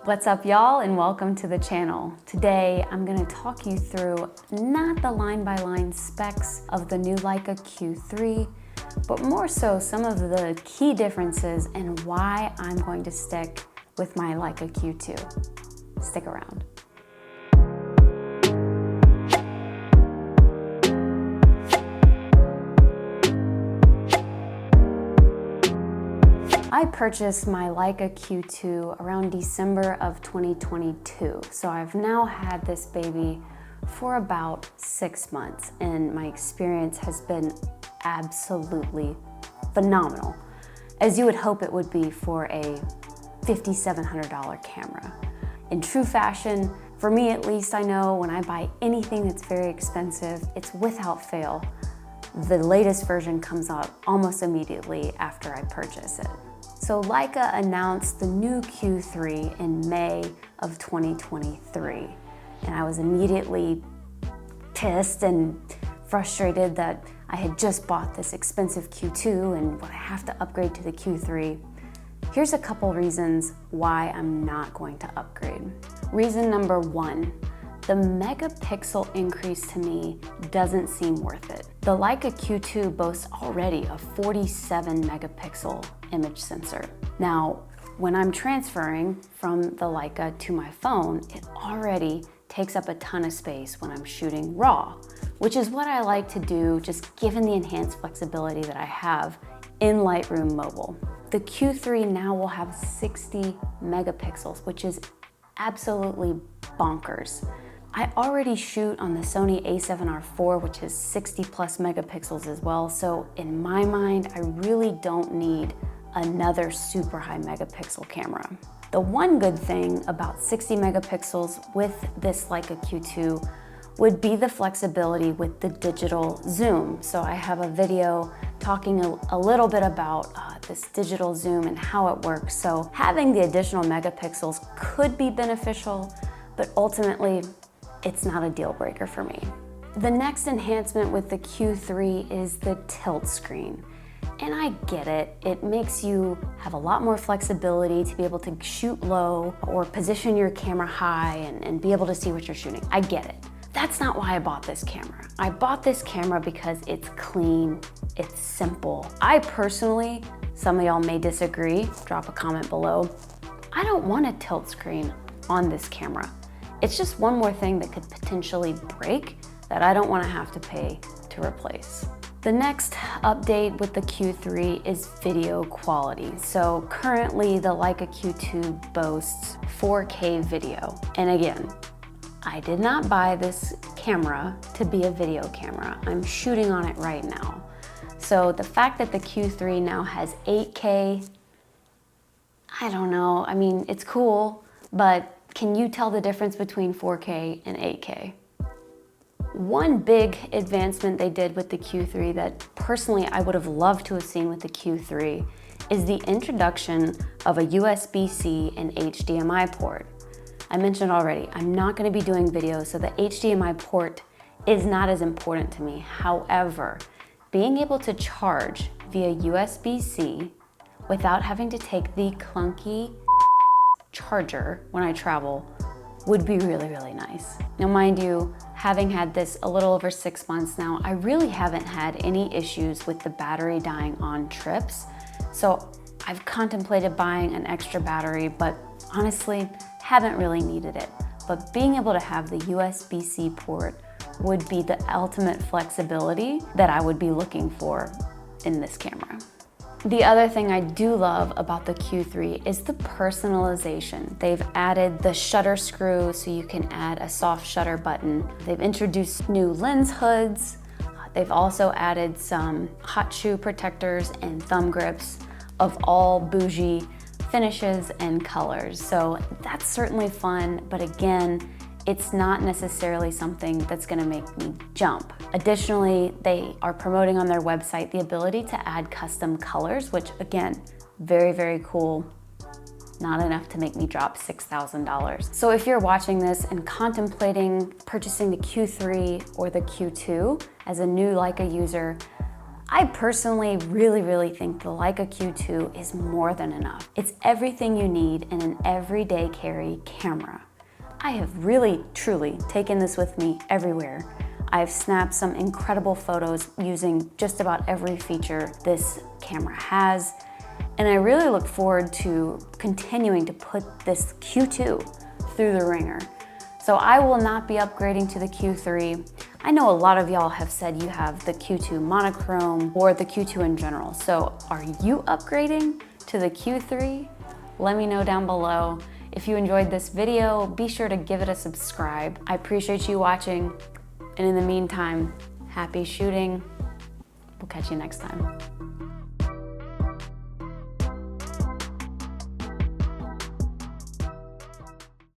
What's up, y'all, and welcome to the channel. Today, I'm gonna talk you through not the line-by-line specs of the new Leica Q3, but more so some of the key differences and why I'm going to stick with my Leica Q2. Stick around. I purchased my Leica Q2 around December of 2022. So I've now had this baby for about 6 months and my experience has been absolutely phenomenal, as you would hope it would be for a $5,700 camera. In true fashion, for me at least, I know when I buy anything that's very expensive, it's without fail, the latest version comes out almost immediately after I purchase it. So Leica announced the new Q3 in May of 2023, and I was immediately pissed and frustrated that I had just bought this expensive Q2 and would I have to upgrade to the Q3. Here's a couple reasons why I'm not going to upgrade. Reason number one, the megapixel increase to me doesn't seem worth it. The Leica Q2 boasts already a 47 megapixel image sensor. Now, when I'm transferring from the Leica to my phone, it already takes up a ton of space when I'm shooting RAW, which is what I like to do just given the enhanced flexibility that I have in Lightroom Mobile. The Q3 now will have 60 megapixels, which is absolutely bonkers. I already shoot on the Sony a7R IV, which is 60 plus megapixels as well. So in my mind, I really don't need another super high megapixel camera. The one good thing about 60 megapixels with this Leica Q2 would be the flexibility with the digital zoom. So I have a video talking a little bit about this digital zoom and how it works. So having the additional megapixels could be beneficial, but ultimately, it's not a deal breaker for me. The next enhancement with the Q3 is the tilt screen. And I get it, it makes you have a lot more flexibility to be able to shoot low or position your camera high and be able to see what you're shooting. I get it. That's not why I bought this camera. I bought this camera because it's clean, it's simple. I personally, some of y'all may disagree, drop a comment below. I don't want a tilt screen on this camera. It's just one more thing that could potentially break that I don't want to have to pay to replace. The next update with the Q3 is video quality. So currently the Leica Q2 boasts 4K video. And again, I did not buy this camera to be a video camera. I'm shooting on it right now. So the fact that the Q3 now has 8K, I don't know. I mean, it's cool, but can you tell the difference between 4K and 8K? One big advancement they did with the Q3 that personally I would have loved to have seen with the Q3 is the introduction of a USB-C and HDMI port. I mentioned already, I'm not going to be doing video, so the HDMI port is not as important to me. However, being able to charge via USB-C without having to take the clunky charger when I travel would be really, really nice. Now, mind you, having had this a little over 6 months now, I really haven't had any issues with the battery dying on trips. So I've contemplated buying an extra battery, but honestly, haven't really needed it. But being able to have the USB-C port would be the ultimate flexibility that I would be looking for in this camera. The other thing I do love about the Q3 is the personalization. They've added the shutter screw so you can add a soft shutter button. They've introduced new lens hoods. They've also added some hot shoe protectors and thumb grips of all bougie finishes and colors. So that's certainly fun, but again, it's not necessarily something that's gonna make me jump. Additionally, they are promoting on their website the ability to add custom colors, which again, very, very cool. Not enough to make me drop $6,000. So if you're watching this and contemplating purchasing the Q3 or the Q2 as a new Leica user, I personally really think the Leica Q2 is more than enough. It's everything you need in an everyday carry camera. I have really, truly taken this with me everywhere. I've snapped some incredible photos using just about every feature this camera has, and I really look forward to continuing to put this Q2 through the ringer. So I will not be upgrading to the Q3. I know a lot of y'all have said you have the Q2 monochrome or the Q2 in general. So are you upgrading to the Q3? Let me know down below. If you enjoyed this video, be sure to give it a subscribe. I appreciate you watching. And in the meantime, happy shooting. We'll catch you next time.